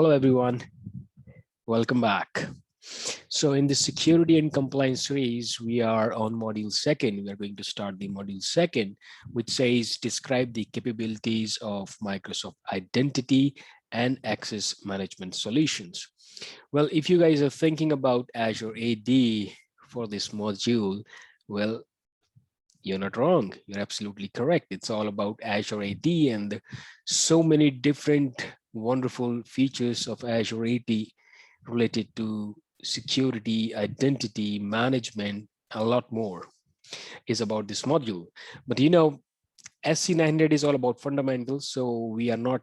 Hello, everyone. Welcome back. So in the security and compliance series, we are on module second. We are going to start the module second, which says describe the capabilities of Microsoft Identity and Access Management Solutions. Well, if you guys are thinking about Azure AD for this module, well, you're not wrong. You're absolutely correct. It's all about Azure AD and so many different wonderful features of Azure AD related to security, identity, management, a lot more is about this module. But you know, SC-900 is all about fundamentals, so we are not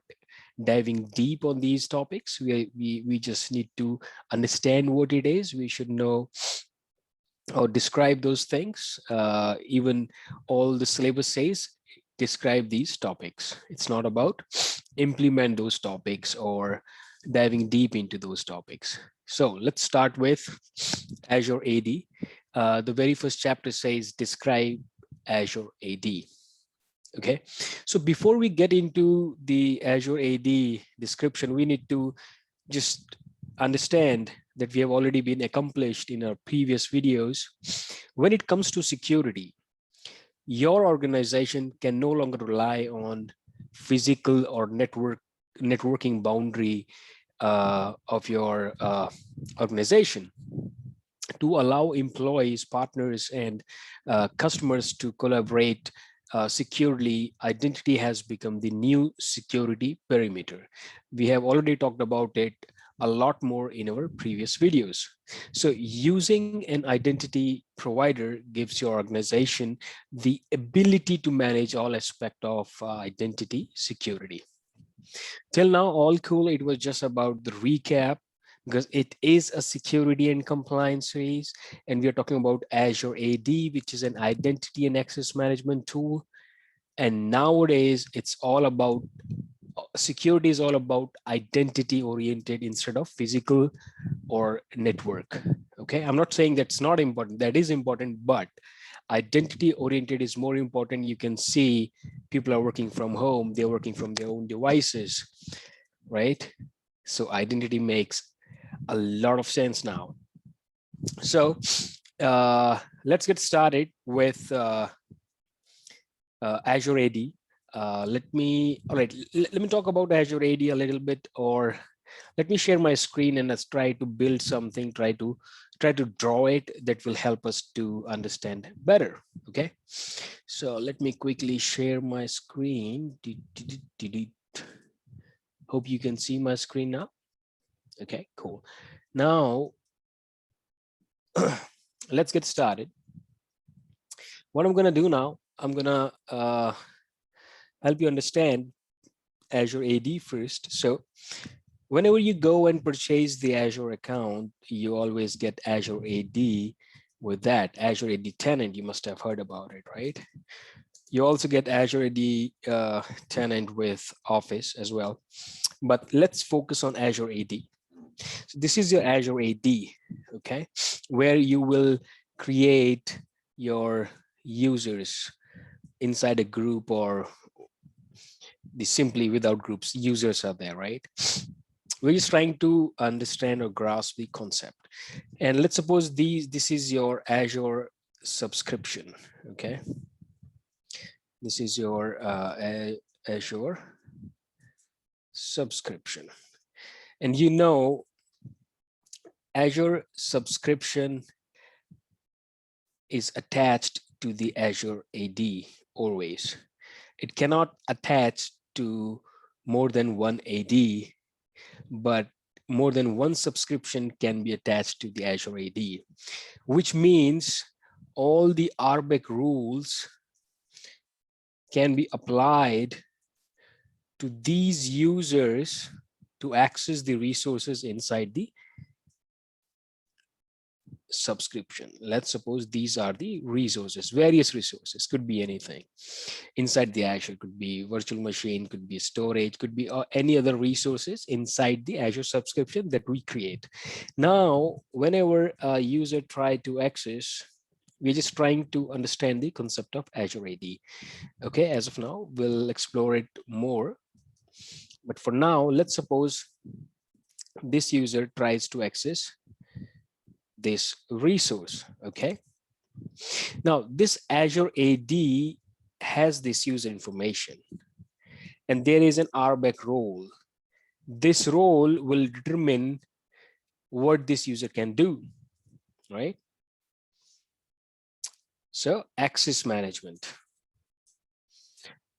diving deep on these topics. We just need to understand what it is. We should know or describe those things. Even all the syllabus says describe these topics. It's not about implement those topics or diving deep into those topics. So let's start with Azure AD. The very first chapter says describe Azure AD. Okay, so before we get into the Azure AD description, we need to just understand that we have already been accomplished in our previous videos. When it comes to security, your organization can no longer rely on physical or networking boundary of your organization to allow employees, partners, and customers to collaborate securely. Identity has become the new security perimeter. We have already talked about it a lot more in our previous videos. So using an identity provider gives your organization the ability to manage all aspects of identity security. Till now, all cool. It was just about the recap because it is a security and compliance series, and we are talking about Azure AD, which is an identity and access management tool. And nowadays, it's all about security is all about identity oriented instead of physical or network. Okay, I'm not saying that's not important. That is important, but identity oriented is more important. You can see people are working from home, they're working from their own devices, right? So identity makes a lot of sense now. So let's get started with Azure AD. Let me talk about Azure AD a little bit, or let me share my screen and let's try to build something, try to draw it that will help us to understand better. Okay, so let me quickly share my screen. Hope you can see my screen now. Okay, cool. Now let's get started. What I'm gonna do now, I'm gonna help you understand Azure AD first. So whenever you go and purchase the Azure account, you always get Azure AD with that. Azure AD tenant, you must have heard about it, right? You also get Azure AD tenant with Office as well. But let's focus on Azure AD. So this is your Azure AD, okay? Where you will create your users inside a group, or the simply without groups, users are there, right? We're just trying to understand or grasp the concept. And let's suppose this is your Azure subscription, okay? This is your Azure subscription. And you know, Azure subscription is attached to the Azure AD always. It cannot attach to more than one AD, but more than one subscription can be attached to the Azure AD, which means all the RBAC rules can be applied to these users to access the resources inside the subscription. Let's suppose these are the resources, various resources, could be anything inside the Azure, could be virtual machine, could be storage, could be any other resources inside the Azure subscription that we create. Now, whenever a user try to access, we're just trying to understand the concept of Azure AD. Okay, as of now, we'll explore it more. But for now, let's suppose this user tries to access this resource. Okay. Now this Azure AD has this user information, and there is an RBAC role. This role will determine what this user can do, right? So access management.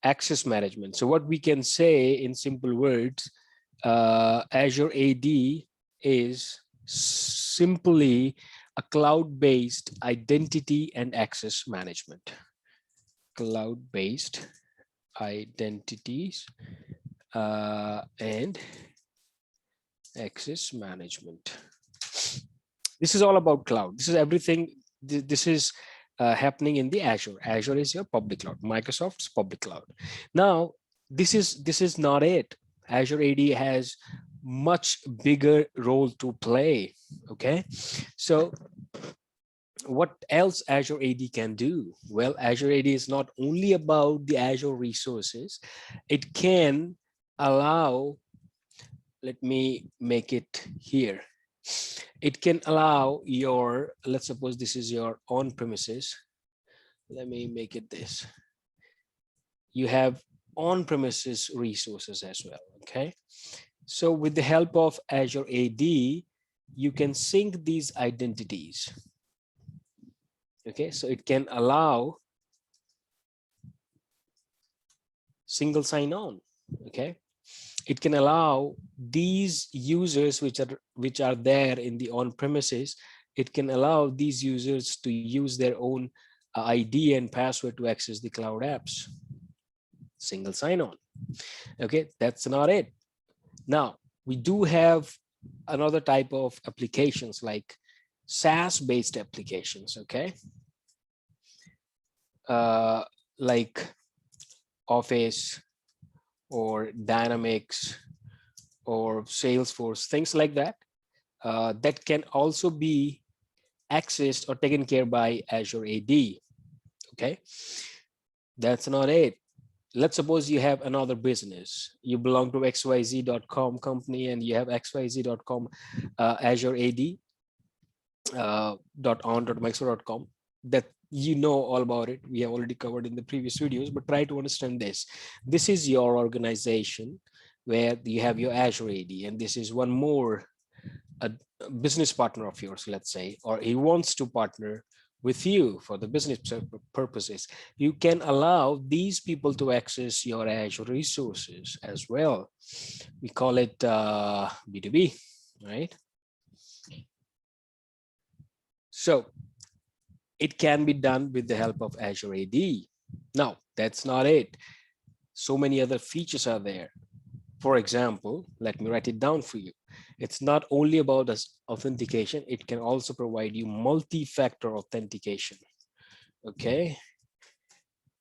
Access management. So what we can say in simple words, Azure AD is simply a cloud-based identity and access management. Cloud-based identities and access management. This is all about cloud. This is everything. This is happening in the Azure. Azure is your public cloud. Microsoft's public cloud. Now, this is not it. Azure AD has much bigger role to play. Okay, so what else Azure AD can do? Well, Azure AD is not only about the Azure resources. It can allow, let me make it here. It can allow your, let's suppose this is your on-premises. Let me make it this. You have on-premises resources as well, okay? So with the help of Azure AD, you can sync these identities. Okay, so it can allow single sign-on, okay? It can allow these users which are there in the on-premises, it can allow these users to use their own ID and password to access the cloud apps. Single sign-on. Okay, that's not it. Now, we do have another type of applications like SaaS-based applications, okay? Like Office or Dynamics or Salesforce, things like that, that can also be accessed or taken care by Azure AD, okay? That's not it. Let's suppose you have another business. You belong to xyz.com company and you have xyz.com Azure AD .on.microsoft.com that you know all about it. We have already covered in the previous videos, but try to understand this. This is your organization where you have your Azure AD, and this is one more a business partner of yours, let's say, or he wants to partner with you for the business purposes. You can allow these people to access your Azure resources as well. We call it B2B, right? So it can be done with the help of Azure AD. Now, that's not it. So many other features are there. For example, let me write it down for you. It's not only about authentication, it can also provide you multi-factor authentication. Okay.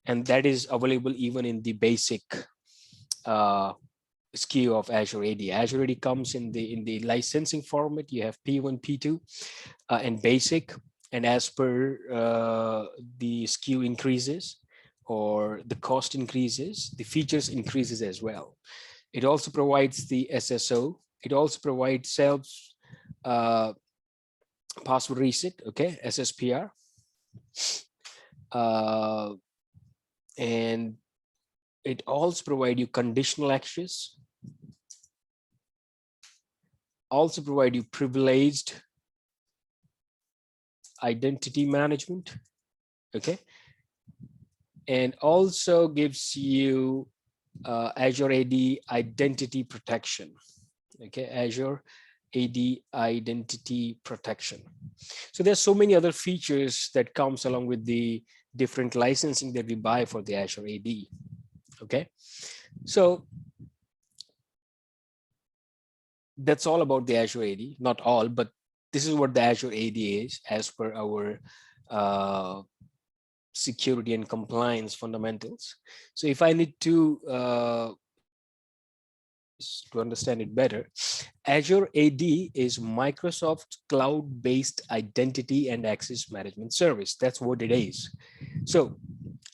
And that is available even in the basic SKU of Azure AD. Azure AD comes in the licensing format. You have P1, P2, and basic. And as per the SKU increases or the cost increases, the features increases as well. It also provides the SSO. It also provides self password reset, okay, SSPR. And it also provides you conditional access, also provide you privileged identity management, okay, and also gives you Azure AD identity protection, okay, Azure AD identity protection. So there's so many other features that comes along with the different licensing that we buy for the Azure AD, okay. So that's all about the Azure AD, not all, but this is what the Azure AD is as per our security and compliance fundamentals. So if I need to understand it better, Azure AD is Microsoft cloud-based identity and access management service. That's what it is. So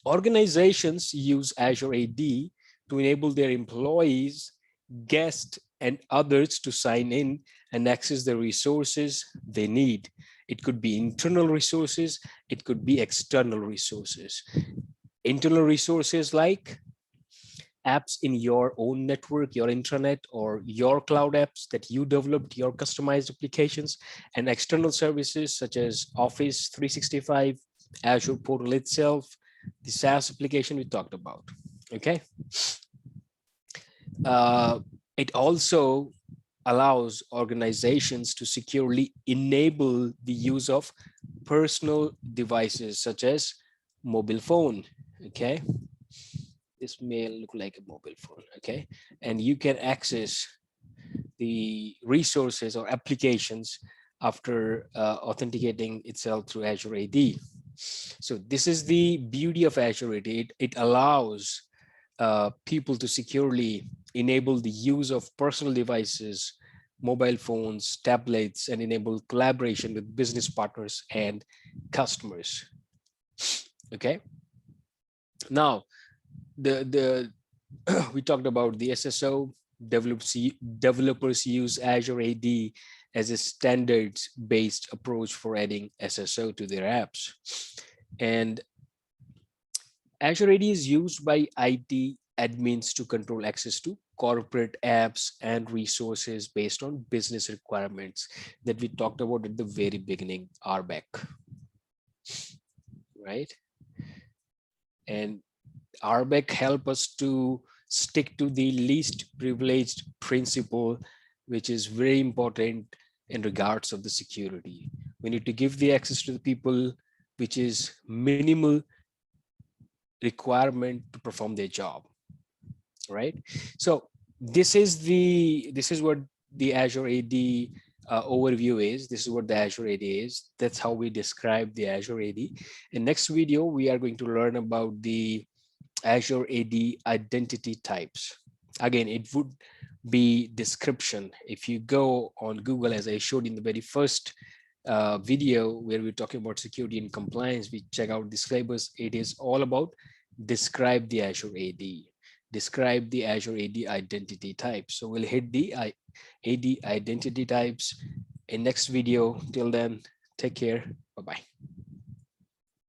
organizations use Azure AD to enable their employees, guests, and others to sign in and access the resources they need. It could be internal resources, it could be external resources. Internal resources like apps in your own network, your intranet, or your cloud apps that you developed, your customized applications, and external services such as Office 365, Azure portal itself, the SaaS application we talked about. Okay. It also allows organizations to securely enable the use of personal devices such as mobile phone. Okay. This may look like a mobile phone. Okay. And you can access the resources or applications after authenticating itself through Azure AD. So this is the beauty of Azure AD. It allows people to securely enable the use of personal devices, mobile phones, tablets, and enable collaboration with business partners and customers. Okay. Now, the we talked about the SSO. Developers use Azure AD as a standards-based approach for adding SSO to their apps. And Azure AD is used by IT admins to control access to corporate apps and resources based on business requirements that we talked about at the very beginning, RBAC, right? And RBAC help us to stick to the least privileged principle, which is very important in regards of the security. We need to give the access to the people, which is minimal requirement to perform their job, right? So this is what the Azure AD overview is. This is what the Azure AD is. That's how we describe the Azure AD. In next video, we are going to learn about the Azure AD identity types. Again, it would be description. If you go on Google, as I showed in the very first video where we're talking about security and compliance, we check out the syllabus. It is all about describe the Azure AD, describe the Azure AD identity types. So we'll hit the AD identity types in next video. Till then, take care. Bye-bye.